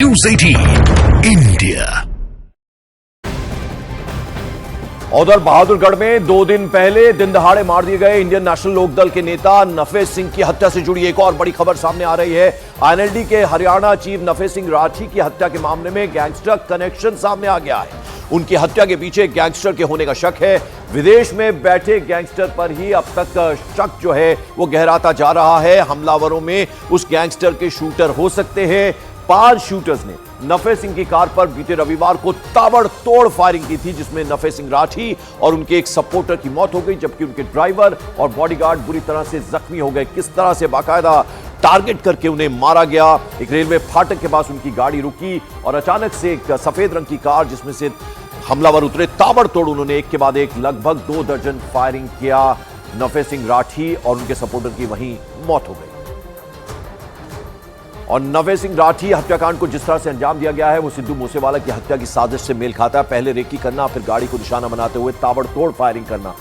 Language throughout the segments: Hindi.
News 18 India. उधर बहादुरगढ़ में 2 दिन पहले दिन दहाड़े मार दिए गए इंडियन नेशनल लोकदल के नेता नफे सिंह की हत्या से जुड़ी एक और बड़ी खबर सामने आ रही है। आईएनएलडी के हरियाणा चीफ नफे सिंह राठी की हत्या के मामले में गैंगस्टर कनेक्शन सामने आ गया है। उनकी हत्या के पीछे गैंगस्टर के होने का शक है। विदेश में बैठे गैंगस्टर पर ही अब तक शक जो है वो गहराता जा रहा है। हमलावरों में उस गैंगस्टर के शूटर हो सकते हैं। 5 शूटर्स ने नफे सिंह की कार पर बीते रविवार को ताबड़तोड़ फायरिंग की थी, जिसमें नफे सिंह राठी और उनके एक सपोर्टर की मौत हो गई, जबकि उनके ड्राइवर और बॉडीगार्ड बुरी तरह से जख्मी हो गए। किस तरह से बाकायदा टारगेट करके उन्हें मारा गया। एक रेलवे फाटक के पास उनकी गाड़ी रुकी और अचानक से एक सफेद रंग की कार जिसमें से हमलावर उतरे, ताबड़तोड़ उन्होंने एक के बाद एक लगभग 2 दर्जन फायरिंग किया। नफे सिंह राठी और उनके सपोर्टर की वहीं मौत हो गई। और नफे सिंह राठी हत्याकांड को जिस तरह से अंजाम दिया गया है वो सिद्धू मूसेवाला की हत्या की साजिश से मेल खाता है। पहले रेकी करना, फिर गाड़ी को निशाना बनाते हुए ताबड़तोड़ फायरिंग करना।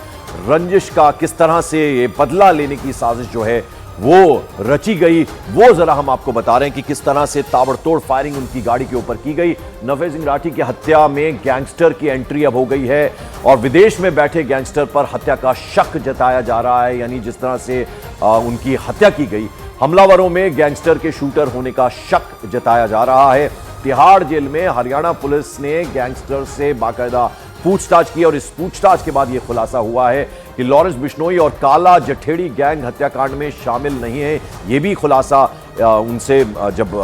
रंजिश का किस तरह से ये बदला लेने की साजिश जो है वो रची गई, वो जरा हम आपको बता रहे हैं कि किस तरह से ताबड़तोड़ फायरिंग उनकी गाड़ी के ऊपर की गई। नफे सिंह राठी की हत्या में गैंगस्टर की एंट्री अब हो गई है और विदेश में बैठे गैंगस्टर पर हत्या का शक जताया जा रहा है। यानी जिस तरह से उनकी हत्या की गई, हमलावरों में गैंगस्टर के शूटर होने का शक जताया जा रहा है। तिहाड़ जेल में हरियाणा पुलिस ने गैंगस्टर से बाकायदा पूछताछ की और इस पूछताछ के बाद यह खुलासा हुआ है कि लॉरेंस बिश्नोई और काला जठेड़ी गैंग हत्याकांड में शामिल नहीं है। यह भी खुलासा उनसे जब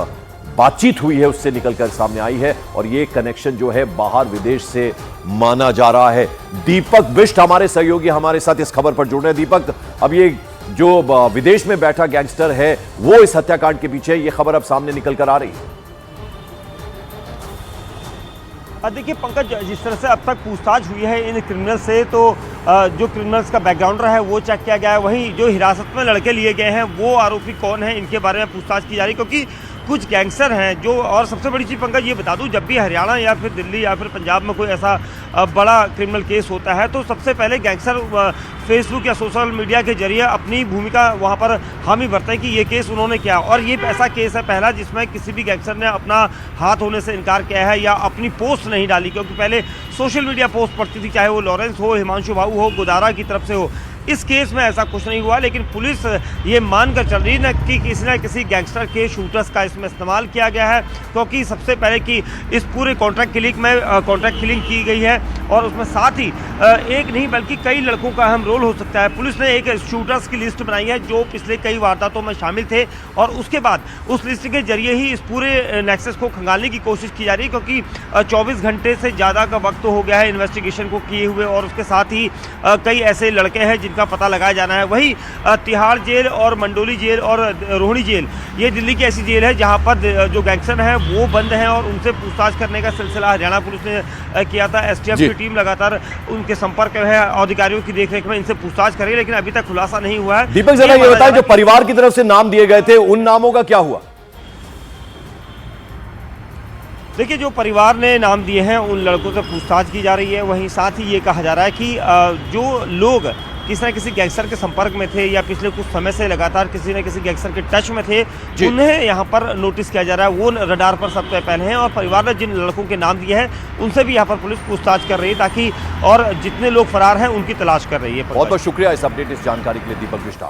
बातचीत हुई है उससे निकलकर सामने आई है और ये कनेक्शन जो है बाहर विदेश से माना जा रहा है। दीपक बिष्ट हमारे सहयोगी हमारे साथ इस खबर पर जुड़ रहे हैं। दीपक, अब ये जो विदेश में बैठा गैंगस्टर है वो इस हत्याकांड के पीछे, ये खबर अब सामने निकल कर आ रही है। देखिए पंकज, जिस तरह से अब तक पूछताछ हुई है इन क्रिमिनल से, तो जो क्रिमिनल्स का बैकग्राउंड रहा है वो चेक किया गया है। वहीं जो हिरासत में लड़के लिए गए हैं वो आरोपी कौन है इनके बारे में पूछताछ की जा रही है, क्योंकि कुछ गैंगस्टर हैं जो, और सबसे बड़ी चीज़ पंकज ये बता दूं, जब भी हरियाणा या फिर दिल्ली या फिर पंजाब में कोई ऐसा बड़ा क्रिमिनल केस होता है तो सबसे पहले गैंगस्टर फेसबुक या सोशल मीडिया के जरिए अपनी भूमिका वहाँ पर हामी भरते हैं कि ये केस उन्होंने किया। और ये ऐसा केस है पहला जिसमें किसी भी गैंगस्टर ने अपना हाथ होने से इनकार किया है या अपनी पोस्ट नहीं डाली, क्योंकि पहले सोशल मीडिया पोस्ट पड़ती थी, चाहे वो लॉरेंस हो, हिमांशु भाऊ हो, गोदारा की तरफ से हो। इस केस में ऐसा कुछ नहीं हुआ, लेकिन पुलिस ये मानकर चल रही है कि किसी न किसी गैंगस्टर के शूटर्स का इसमें इस्तेमाल किया गया है, क्योंकि सबसे पहले कि इस पूरे कॉन्ट्रैक्ट किलिंग में कॉन्ट्रैक्ट किलिंग की गई है और उसमें साथ ही एक नहीं बल्कि कई लड़कों का अहम रोल हो सकता है। पुलिस ने एक शूटर्स की लिस्ट बनाई है जो पिछले कई वारदातों में शामिल थे और उसके बाद उस लिस्ट के जरिए ही इस पूरे नेक्सस को खंगालने की कोशिश की जा रही है, क्योंकि 24 घंटे से ज़्यादा का वक्त हो गया है इन्वेस्टिगेशन को किए हुए और उसके साथ ही कई ऐसे लड़के हैं जिनका पता लगाया जाना है। वही तिहाड़ जेल और मंडोली जेल और रोहिणी जेल, ये दिल्ली की ऐसी जेल है जहां पर जो गैंगस्टर हैं वो बंद हैं और उनसे पूछताछ करने का सिलसिला हरियाणा पुलिस ने किया था। एसटीएफ की टीम लगातार उनके संपर्क में है, अधिकारियों की देखरेख में इनसे पूछताछ करेगी, लेकिन अभी तक खुलासा नहीं हुआ है। दीपक जरा ये बताएं, जो परिवार की तरफ से नाम दिए गए थे उन नामों का क्या हुआ? देखिए, जो परिवार ने नाम दिए हैं उन लड़कों से पूछताछ की जा रही है। वहीं साथ ही ये कहा जा रहा है कि जो लोग किसी न किसी गैंगस्टर के संपर्क में थे या पिछले कुछ समय से लगातार किसी न किसी गैंगस्टर के टच में थे, उन्हें यहाँ पर नोटिस किया जा रहा है, वो रडार पर सबसे पहले हैं। और परिवार ने जिन लड़कों के नाम दिए हैं उनसे भी यहाँ पर पुलिस पूछताछ कर रही है, ताकि और जितने लोग फरार हैं उनकी तलाश कर रही है। बहुत बहुत शुक्रिया इस अपडेट, इस जानकारी के लिए दीपक बिष्ट।